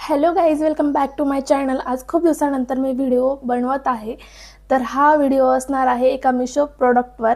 Hello guys, welcome back to my channel. आज खूप दिवसानंतर मी व्हिडिओ बनवत आहे। तर हा व्हिडिओ असणार आहे एका मिशो प्रोडक्टवर।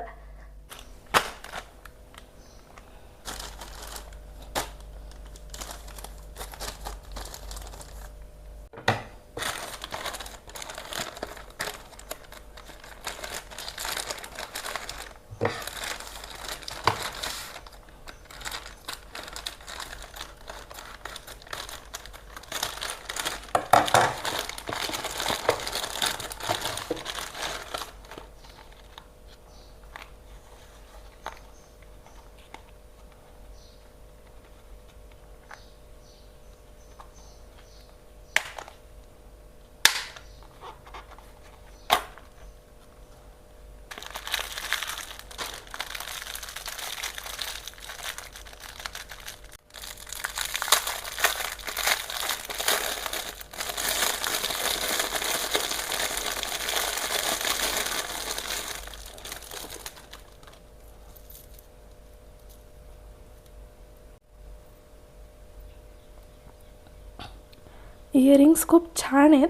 इयरिंग्स खूप छान आहेत,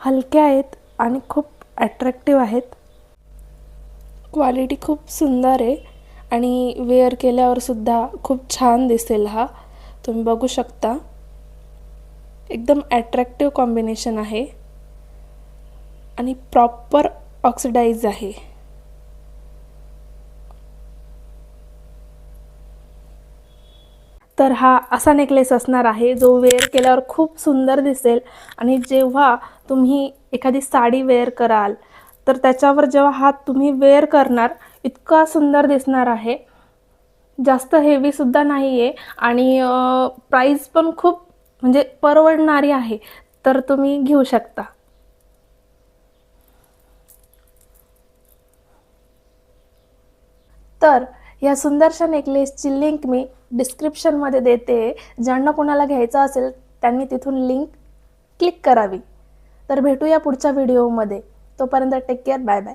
हलके आहेत आणि खूप अट्रॅक्टिव्ह आहेत। क्वालिटी खूप सुंदर आहे आणि वेअर केल्यावर सुद्धा खूप छान दिसेल। हा तुम्ही बघू शकता, एकदम अट्रॅक्टिव्ह कॉम्बिनेशन आहे आणि प्रॉपर ऑक्सिडाइज आहे। तर हा असा नेकलेस असणार आहे जो वेअर केल्यावर खूप सुंदर दिसेल आणि जेव्हा तुम्ही एखादी साडी वेअर कराल तर त्याच्यावर जेव्हा हा तुम्ही वेअर करणार इतका सुंदर दिसणार आहे। जास्त हेवी सुद्धा नाहीये आणि प्राइस पण खूप म्हणजे परवडणारी आहे, तर तुम्ही घेऊ शकता। तर या सुंदरशा नेकलेसची लिंक मी डिस्क्रिप्शनमध्ये देते। ज्यांना कोणाला घ्यायचं असेल त्यांनी तिथून लिंक क्लिक करावी। तर भेटूया पुढच्या व्हिडिओमध्ये। तोपर्यंत टेक केअर, बाय बाय।